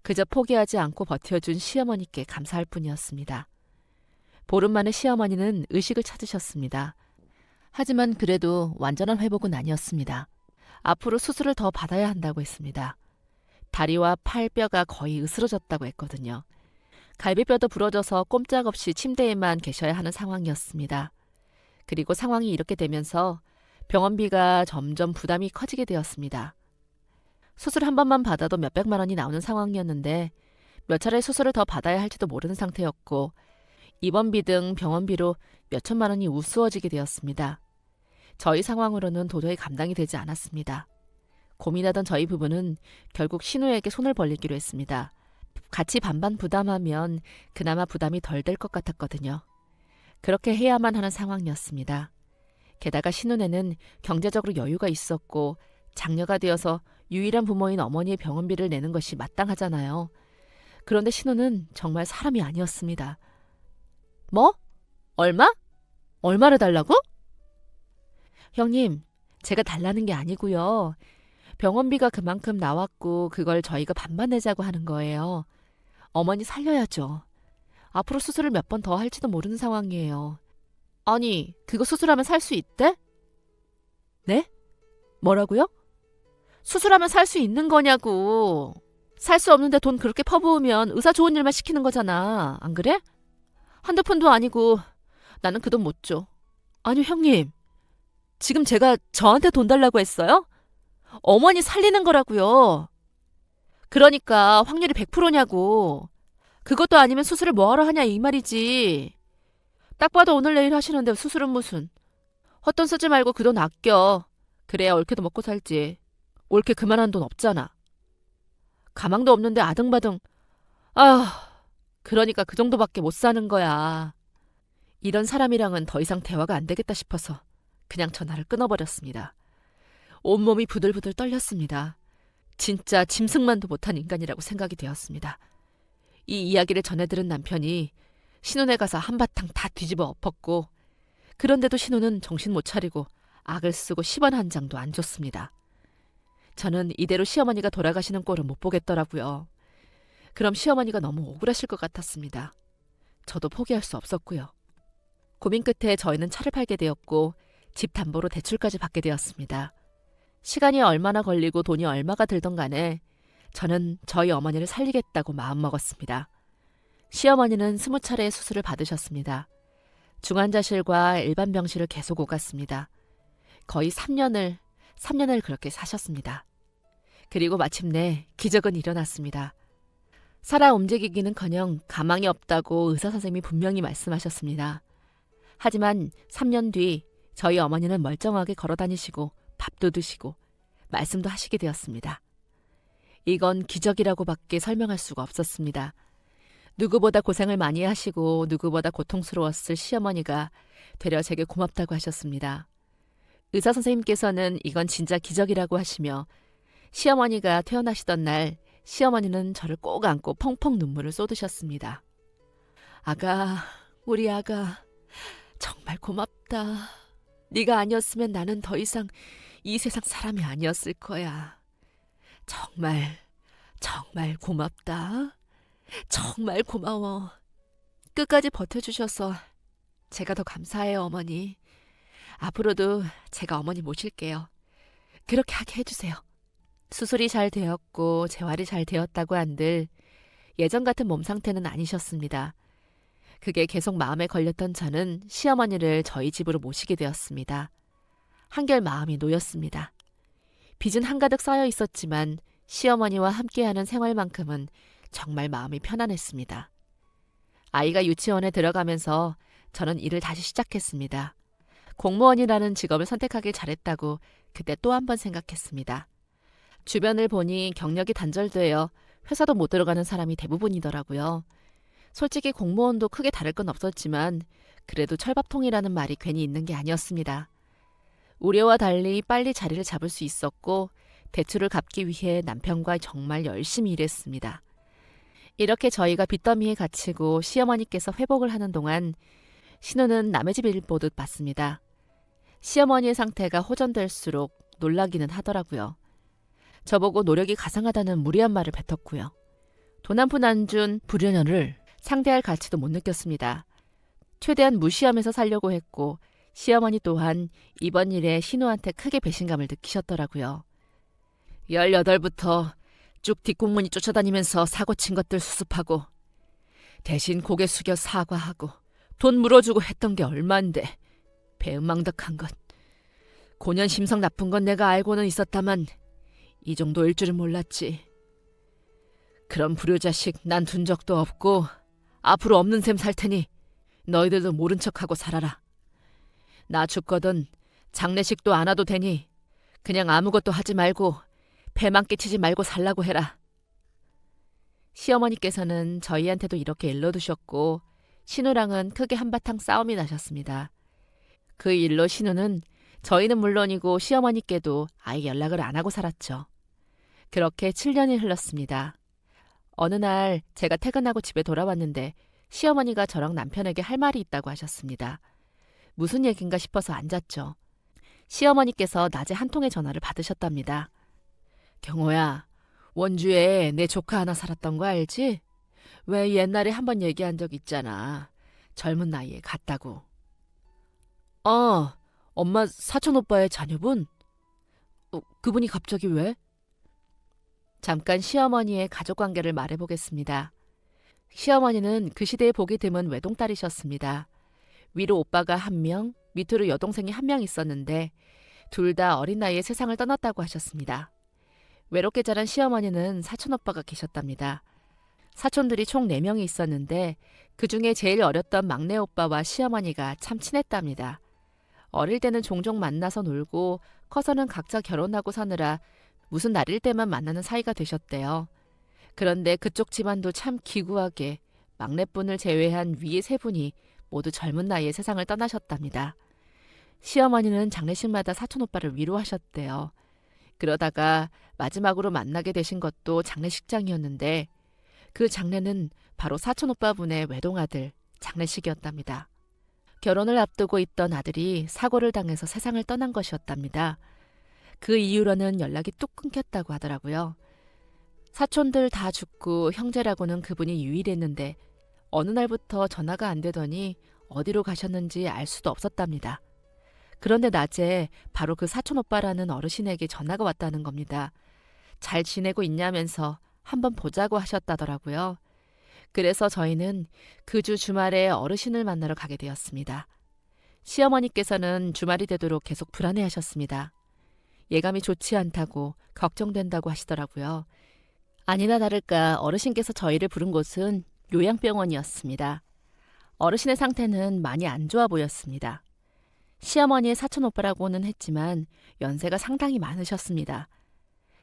그저 포기하지 않고 버텨준 시어머니께 감사할 뿐이었습니다. 보름 만에 시어머니는 의식을 찾으셨습니다. 하지만 그래도 완전한 회복은 아니었습니다. 앞으로 수술을 더 받아야 한다고 했습니다. 다리와 팔뼈가 거의 으스러졌다고 했거든요. 갈비뼈도 부러져서 꼼짝없이 침대에만 계셔야 하는 상황이었습니다. 그리고 상황이 이렇게 되면서 병원비가 점점 부담이 커지게 되었습니다. 수술 한 번만 받아도 몇백만 원이 나오는 상황이었는데 몇 차례 수술을 더 받아야 할지도 모르는 상태였고 입원비 등 병원비로 몇천만 원이 우스워지게 되었습니다. 저희 상황으로는 도저히 감당이 되지 않았습니다. 고민하던 저희 부부는 결국 신우에게 손을 벌리기로 했습니다. 같이 반반 부담하면 그나마 부담이 덜 될 것 같았거든요. 그렇게 해야만 하는 상황이었습니다. 게다가 신우네는 경제적으로 여유가 있었고 장녀가 되어서 유일한 부모인 어머니의 병원비를 내는 것이 마땅하잖아요. 그런데 신우는 정말 사람이 아니었습니다. 뭐? 얼마? 얼마를 달라고? 형님, 제가 달라는 게 아니고요. 병원비가 그만큼 나왔고 그걸 저희가 반반 내자고 하는 거예요. 어머니 살려야죠. 앞으로 수술을 몇 번 더 할지도 모르는 상황이에요. 아니, 그거 수술하면 살 수 있대? 네? 뭐라고요? 수술하면 살 수 있는 거냐고. 살 수 없는데 돈 그렇게 퍼부으면 의사 좋은 일만 시키는 거잖아. 안 그래? 한두 푼도 아니고 나는 그 돈 못 줘. 아니, 형님. 지금 제가 저한테 돈 달라고 했어요? 어머니 살리는 거라고요. 그러니까 확률이 100%냐고. 그것도 아니면 수술을 뭐하러 하냐 이 말이지. 딱 봐도 오늘 내일 하시는데 수술은 무슨. 헛돈 쓰지 말고 그 돈 아껴. 그래야 옳게도 먹고 살지. 옳게 그만한 돈 없잖아. 가망도 없는데 아등바등. 그러니까 그 정도밖에 못 사는 거야. 이런 사람이랑은 더 이상 대화가 안 되겠다 싶어서 그냥 전화를 끊어버렸습니다. 온몸이 부들부들 떨렸습니다. 진짜 짐승만도 못한 인간이라고 생각이 되었습니다. 이 이야기를 전해들은 남편이 신혼에 가서 한바탕 다 뒤집어 엎었고 그런데도 신혼은 정신 못 차리고 악을 쓰고 10원 한 장도 안 줬습니다. 저는 이대로 시어머니가 돌아가시는 꼴을 못 보겠더라고요. 그럼 시어머니가 너무 억울하실 것 같았습니다. 저도 포기할 수 없었고요. 고민 끝에 저희는 차를 팔게 되었고 집 담보로 대출까지 받게 되었습니다. 시간이 얼마나 걸리고 돈이 얼마가 들던 간에 저는 저희 어머니를 살리겠다고 마음먹었습니다. 시어머니는 20차례의 수술을 받으셨습니다. 중환자실과 일반 병실을 계속 오갔습니다. 거의 3년을 그렇게 사셨습니다. 그리고 마침내 기적은 일어났습니다. 살아 움직이기는커녕 가망이 없다고 의사선생님이 분명히 말씀하셨습니다. 하지만 3년 뒤 저희 어머니는 멀쩡하게 걸어다니시고 밥도 드시고 말씀도 하시게 되었습니다. 이건 기적이라고밖에 설명할 수가 없었습니다. 누구보다 고생을 많이 하시고 누구보다 고통스러웠을 시어머니가 되려 제게 고맙다고 하셨습니다. 의사 선생님께서는 이건 진짜 기적이라고 하시며 시어머니가 퇴원하시던 날 시어머니는 저를 꼭 안고 펑펑 눈물을 쏟으셨습니다. 아가, 우리 아가, 정말 고맙다. 네가 아니었으면 나는 더 이상 이 세상 사람이 아니었을 거야. 정말 고맙다. 정말 고마워. 끝까지 버텨주셔서 제가 더 감사해요, 어머니. 앞으로도 제가 어머니 모실게요. 그렇게 하게 해주세요. 수술이 잘 되었고 재활이 잘 되었다고 한들 예전 같은 몸 상태는 아니셨습니다. 그게 계속 마음에 걸렸던 저는 시어머니를 저희 집으로 모시게 되었습니다. 한결 마음이 놓였습니다. 빚은 한가득 쌓여 있었지만 시어머니와 함께하는 생활만큼은 정말 마음이 편안했습니다. 아이가 유치원에 들어가면서 저는 일을 다시 시작했습니다. 공무원이라는 직업을 선택하길 잘했다고 그때 또 한 번 생각했습니다. 주변을 보니 경력이 단절되어 회사도 못 들어가는 사람이 대부분이더라고요. 솔직히 공무원도 크게 다를 건 없었지만 그래도 철밥통이라는 말이 괜히 있는 게 아니었습니다. 우려와 달리 빨리 자리를 잡을 수 있었고 대출을 갚기 위해 남편과 정말 열심히 일했습니다. 이렇게 저희가 빚더미에 갇히고 시어머니께서 회복을 하는 동안 신우는 남의 집 일 보듯 봤습니다. 시어머니의 상태가 호전될수록 놀라기는 하더라고요. 저보고 노력이 가상하다는 무리한 말을 뱉었고요. 돈 한 푼 안 준 불효녀를 상대할 가치도 못 느꼈습니다. 최대한 무시하면서 살려고 했고 시어머니 또한 이번 일에 신우한테 크게 배신감을 느끼셨더라고요. 18부터 쭉 뒷공문이 쫓아다니면서 사고 친 것들 수습하고 대신 고개 숙여 사과하고 돈 물어주고 했던 게 얼만데 배은망덕한 것. 고년 심성 나쁜 건 내가 알고는 있었다만 이 정도일 줄은 몰랐지. 그런 불효자식 난 둔 적도 없고 앞으로 없는 셈 살 테니 너희들도 모른 척하고 살아라. 나 죽거든 장례식도 안 와도 되니 그냥 아무것도 하지 말고 배만 끼치지 말고 살라고 해라. 시어머니께서는 저희한테도 이렇게 일러두셨고 신우랑은 크게 한바탕 싸움이 나셨습니다. 그 일로 신우는 저희는 물론이고 시어머니께도 아예 연락을 안 하고 살았죠. 그렇게 7년이 흘렀습니다. 어느 날 제가 퇴근하고 집에 돌아왔는데 시어머니가 저랑 남편에게 할 말이 있다고 하셨습니다. 무슨 얘긴가 싶어서 앉았죠. 시어머니께서 낮에 한 통의 전화를 받으셨답니다. 경호야, 원주에 내 조카 하나 살았던 거 알지? 왜 옛날에 한번 얘기한 적 있잖아. 젊은 나이에 갔다고. 엄마 사촌 오빠의 자녀분? 그분이 갑자기 왜? 잠깐 시어머니의 가족관계를 말해보겠습니다. 시어머니는 그 시대에 보기 드문 외동딸이셨습니다. 위로 오빠가 1명, 밑으로 여동생이 1명 있었는데 둘 다 어린 나이에 세상을 떠났다고 하셨습니다. 외롭게 자란 시어머니는 사촌 오빠가 계셨답니다. 사촌들이 총 4명이 있었는데 그중에 제일 어렸던 막내 오빠와 시어머니가 참 친했답니다. 어릴 때는 종종 만나서 놀고 커서는 각자 결혼하고 사느라 무슨 날일 때만 만나는 사이가 되셨대요. 그런데 그쪽 집안도 참 기구하게 막내분을 제외한 위에 3분이 모두 젊은 나이에 세상을 떠나셨답니다. 시어머니는 장례식마다 사촌 오빠를 위로하셨대요. 그러다가 마지막으로 만나게 되신 것도 장례식장이었는데 그 장례는 바로 사촌 오빠분의 외동아들 장례식이었답니다. 결혼을 앞두고 있던 아들이 사고를 당해서 세상을 떠난 것이었답니다. 그 이후로는 연락이 뚝 끊겼다고 하더라고요. 사촌들 다 죽고 형제라고는 그분이 유일했는데 어느 날부터 전화가 안 되더니 어디로 가셨는지 알 수도 없었답니다. 그런데 낮에 바로 그 사촌 오빠라는 어르신에게 전화가 왔다는 겁니다. 잘 지내고 있냐면서 한번 보자고 하셨다더라고요. 그래서 저희는 그 주 주말에 어르신을 만나러 가게 되었습니다. 시어머니께서는 주말이 되도록 계속 불안해하셨습니다. 예감이 좋지 않다고 걱정된다고 하시더라고요. 아니나 다를까 어르신께서 저희를 부른 곳은 요양병원이었습니다. 어르신의 상태는 많이 안 좋아 보였습니다. 시어머니의 사촌 오빠라고는 했지만 연세가 상당히 많으셨습니다.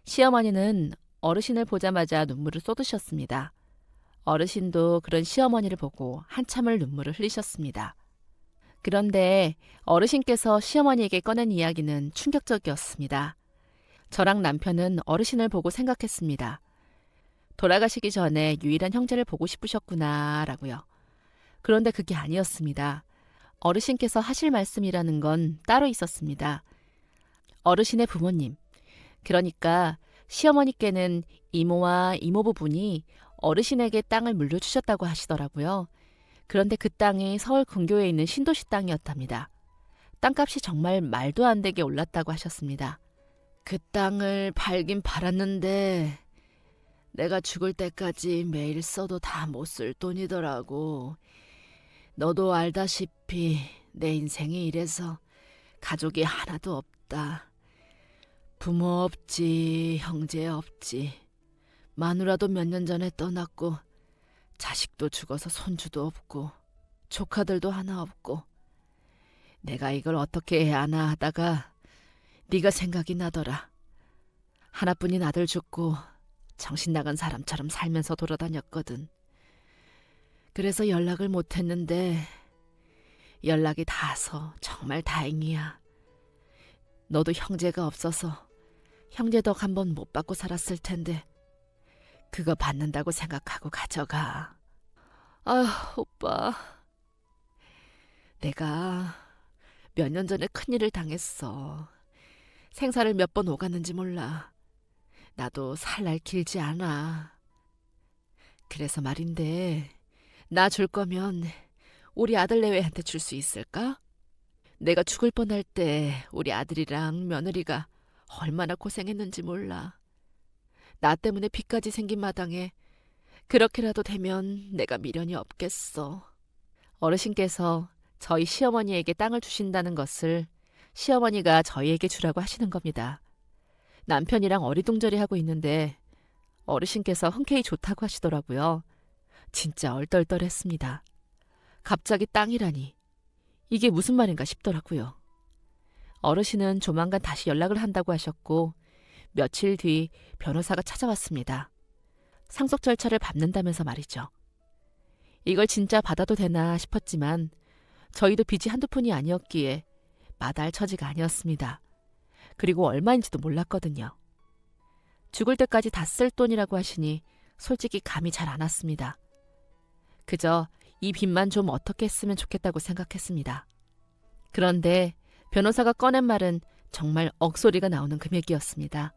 시어머니는 어르신을 보자마자 눈물을 쏟으셨습니다. 어르신도 그런 시어머니를 보고 한참을 눈물을 흘리셨습니다. 그런데 어르신께서 시어머니에게 꺼낸 이야기는 충격적이었습니다. 저랑 남편은 어르신을 보고 생각했습니다. 돌아가시기 전에 유일한 형제를 보고 싶으셨구나 라고요. 그런데 그게 아니었습니다. 어르신께서 하실 말씀이라는 건 따로 있었습니다. 어르신의 부모님, 그러니까 시어머니께는 이모와 이모부 분이 어르신에게 땅을 물려주셨다고 하시더라고요. 그런데 그 땅이 서울 근교에 있는 신도시 땅이었답니다. 땅값이 정말 말도 안 되게 올랐다고 하셨습니다. 그 땅을 팔긴 팔았는데 내가 죽을 때까지 매일 써도 다 못 쓸 돈이더라고. 너도 알다시피 내 인생이 이래서 가족이 하나도 없다. 부모 없지, 형제 없지. 마누라도 몇 년 전에 떠났고 자식도 죽어서 손주도 없고 조카들도 하나 없고 내가 이걸 어떻게 해야 하나 하다가 네가 생각이 나더라. 하나뿐인 아들 죽고 정신 나간 사람처럼 살면서 돌아다녔거든. 그래서 연락을 못했는데 연락이 닿아서 정말 다행이야. 너도 형제가 없어서 형제 덕 한 번 못 받고 살았을 텐데 그거 받는다고 생각하고 가져가. 아휴, 오빠. 내가 몇 년 전에 큰일을 당했어. 생사를 몇 번 오갔는지 몰라. 나도 살 날 길지 않아. 그래서 말인데 나 줄 거면 우리 아들 내외한테 줄 수 있을까? 내가 죽을 뻔할 때 우리 아들이랑 며느리가 얼마나 고생했는지 몰라. 나 때문에 빚까지 생긴 마당에 그렇게라도 되면 내가 미련이 없겠어. 어르신께서 저희 시어머니에게 땅을 주신다는 것을 시어머니가 저희에게 주라고 하시는 겁니다. 남편이랑 어리둥절이 하고 있는데 어르신께서 흔쾌히 좋다고 하시더라고요. 진짜 얼떨떨했습니다. 갑자기 땅이라니. 이게 무슨 말인가 싶더라고요. 어르신은 조만간 다시 연락을 한다고 하셨고 며칠 뒤 변호사가 찾아왔습니다. 상속 절차를 밟는다면서 말이죠. 이걸 진짜 받아도 되나 싶었지만 저희도 빚이 한두 푼이 아니었기에 마다할 처지가 아니었습니다. 그리고 얼마인지도 몰랐거든요. 죽을 때까지 다 쓸 돈이라고 하시니 솔직히 감이 잘 안 왔습니다. 그저 이 빚만 좀 어떻게 했으면 좋겠다고 생각했습니다. 그런데 변호사가 꺼낸 말은 정말 억소리가 나오는 금액이었습니다.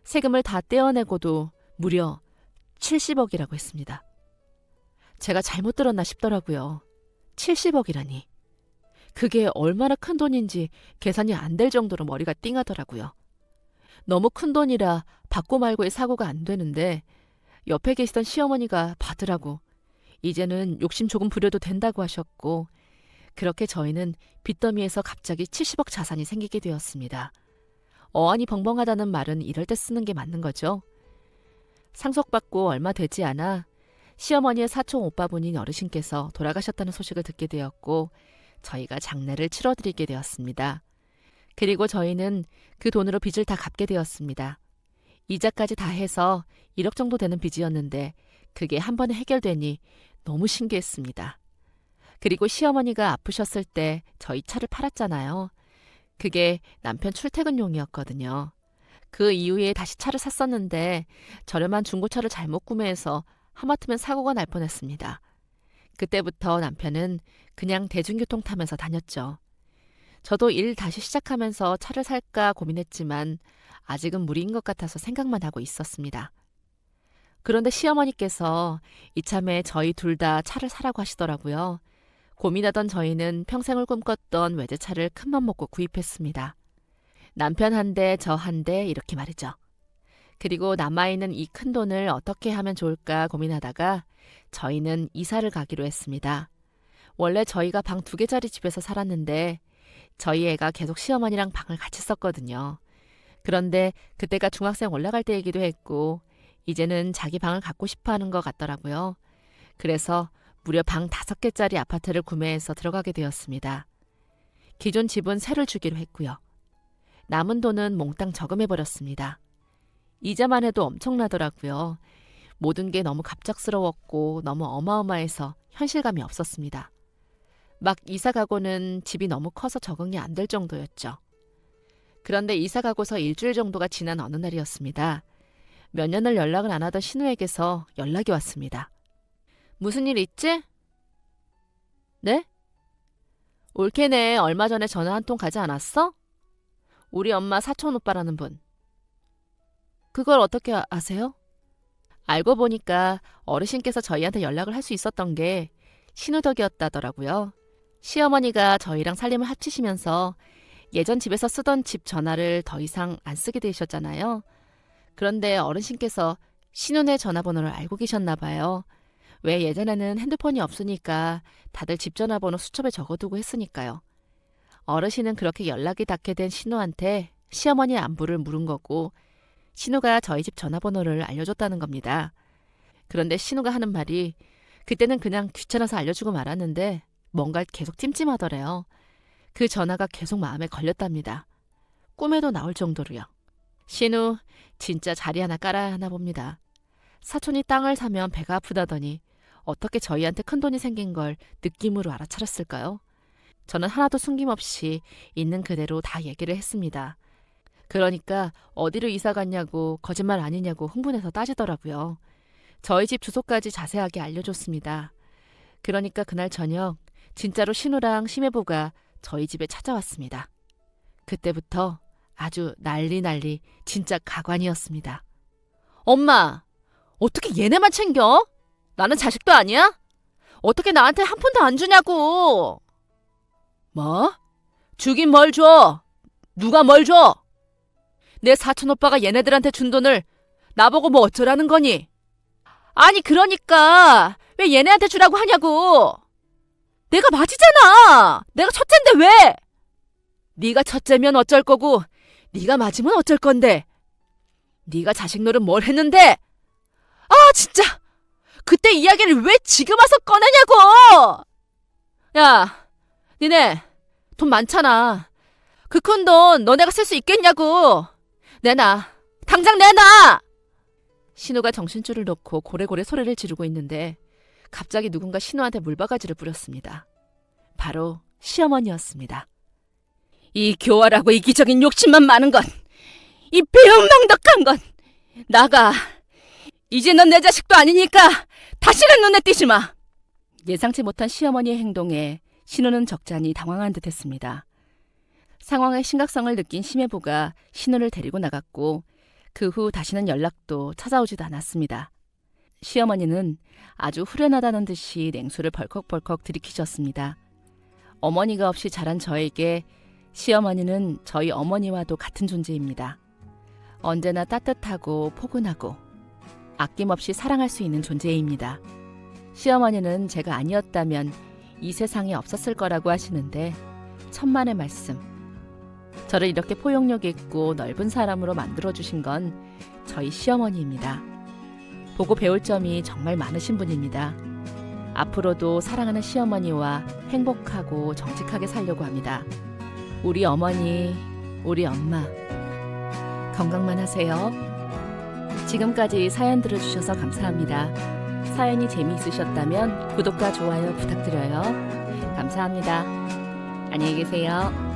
세금을 다 떼어내고도 무려 70억이라고 했습니다. 제가 잘못 들었나 싶더라고요. 70억이라니. 그게 얼마나 큰 돈인지 계산이 안 될 정도로 머리가 띵하더라고요. 너무 큰 돈이라 받고 말고의 사고가 안 되는데 옆에 계시던 시어머니가 받으라고 이제는 욕심 조금 부려도 된다고 하셨고 그렇게 저희는 빚더미에서 갑자기 70억 자산이 생기게 되었습니다. 어안이 벙벙하다는 말은 이럴 때 쓰는 게 맞는 거죠. 상속받고 얼마 되지 않아 시어머니의 사촌 오빠분인 어르신께서 돌아가셨다는 소식을 듣게 되었고 저희가 장례를 치러드리게 되었습니다. 그리고 저희는 그 돈으로 빚을 다 갚게 되었습니다. 이자까지 다 해서 1억 정도 되는 빚이었는데 그게 한 번에 해결되니 너무 신기했습니다. 그리고 시어머니가 아프셨을 때 저희 차를 팔았잖아요. 그게 남편 출퇴근용이었거든요. 그 이후에 다시 차를 샀었는데 저렴한 중고차를 잘못 구매해서 하마터면 사고가 날 뻔했습니다. 그때부터 남편은 그냥 대중교통 타면서 다녔죠. 저도 일 다시 시작하면서 차를 살까 고민했지만 아직은 무리인 것 같아서 생각만 하고 있었습니다. 그런데 시어머니께서 이참에 저희 둘 다 차를 사라고 하시더라고요. 고민하던 저희는 평생을 꿈꿨던 외제차를 큰맘 먹고 구입했습니다. 남편 한 대, 저 한 대 이렇게 말이죠. 그리고 남아있는 이 큰 돈을 어떻게 하면 좋을까 고민하다가 저희는 이사를 가기로 했습니다. 원래 저희가 방 2개짜리 집에서 살았는데 저희 애가 계속 시어머니랑 방을 같이 썼거든요. 그런데 그때가 중학생 올라갈 때이기도 했고 이제는 자기 방을 갖고 싶어 하는 것 같더라고요. 그래서 무려 방 5개짜리 아파트를 구매해서 들어가게 되었습니다. 기존 집은 세를 주기로 했고요. 남은 돈은 몽땅 저금해버렸습니다. 이자만 해도 엄청나더라고요. 모든 게 너무 갑작스러웠고 너무 어마어마해서 현실감이 없었습니다. 막 이사 가고는 집이 너무 커서 적응이 안 될 정도였죠. 그런데 이사 가고서 일주일 정도가 지난 어느 날이었습니다. 몇 년을 연락을 안 하던 신우에게서 연락이 왔습니다. 무슨 일 있지? 네? 올케네 얼마 전에 전화 한 통 가지 않았어? 우리 엄마 사촌 오빠라는 분. 그걸 어떻게 아세요? 알고 보니까 어르신께서 저희한테 연락을 할 수 있었던 게 신우 덕이었다더라고요. 시어머니가 저희랑 살림을 합치시면서 예전 집에서 쓰던 집 전화를 더 이상 안 쓰게 되셨잖아요. 그런데 어르신께서 신우네 전화번호를 알고 계셨나 봐요. 왜 예전에는 핸드폰이 없으니까 다들 집 전화번호 수첩에 적어두고 했으니까요. 어르신은 그렇게 연락이 닿게 된 신우한테 시어머니의 안부를 물은 거고 신우가 저희 집 전화번호를 알려줬다는 겁니다. 그런데 신우가 하는 말이 그때는 그냥 귀찮아서 알려주고 말았는데 뭔가 계속 찜찜하더래요. 그 전화가 계속 마음에 걸렸답니다. 꿈에도 나올 정도로요. 신우 진짜 자리 하나 깔아야 하나 봅니다. 사촌이 땅을 사면 배가 아프다더니 어떻게 저희한테 큰돈이 생긴 걸 느낌으로 알아차렸을까요? 저는 하나도 숨김없이 있는 그대로 다 얘기를 했습니다. 그러니까 어디로 이사 갔냐고 거짓말 아니냐고 흥분해서 따지더라고요. 저희 집 주소까지 자세하게 알려줬습니다. 그러니까 그날 저녁 진짜로 신우랑 심해보가 저희 집에 찾아왔습니다. 그때부터 아주 난리 진짜 가관이었습니다. 엄마, 어떻게 얘네만 챙겨? 나는 자식도 아니야? 어떻게 나한테 한 푼도 안 주냐고. 뭐? 주긴 뭘 줘? 누가 뭘 줘? 내 사촌 오빠가 얘네들한테 준 돈을 나보고 뭐 어쩌라는 거니? 아니 그러니까 왜 얘네한테 주라고 하냐고. 내가 맞이잖아. 내가 첫째인데 왜? 네가 첫째면 어쩔 거고 네가 맞으면 어쩔 건데. 네가 자식 노릇 뭘 했는데? 아 진짜. 그때 이야기를 왜 지금 와서 꺼내냐고. 야, 니네 돈 많잖아. 그 큰 돈 너네가 쓸 수 있겠냐고. 내놔. 당장 내놔. 신우가 정신줄을 놓고 고래고래 소리를 지르고 있는데 갑자기 누군가 신우한테 물바가지를 뿌렸습니다. 바로 시어머니였습니다. 이 교활하고 이기적인 욕심만 많은 건, 이 비용명덕한 건 나가. 이제 넌 내 자식도 아니니까 다시는 눈에 띄지 마. 예상치 못한 시어머니의 행동에 신우는 적잖이 당황한 듯했습니다. 상황의 심각성을 느낀 심해부가 신우를 데리고 나갔고 그 후 다시는 연락도 찾아오지도 않았습니다. 시어머니는 아주 후련하다는 듯이 냉수를 벌컥벌컥 들이키셨습니다. 어머니가 없이 자란 저에게 시어머니는 저희 어머니와도 같은 존재입니다. 언제나 따뜻하고 포근하고 아낌없이 사랑할 수 있는 존재입니다. 시어머니는 제가 아니었다면 이 세상에 없었을 거라고 하시는데 천만의 말씀. 저를 이렇게 포용력 있고 넓은 사람으로 만들어주신 건 저희 시어머니입니다. 보고 배울 점이 정말 많으신 분입니다. 앞으로도 사랑하는 시어머니와 행복하고 정직하게 살려고 합니다. 우리 어머니, 우리 엄마, 건강만 하세요. 지금까지 사연 들어주셔서 감사합니다. 사연이 재미있으셨다면 구독과 좋아요 부탁드려요. 감사합니다. 안녕히 계세요.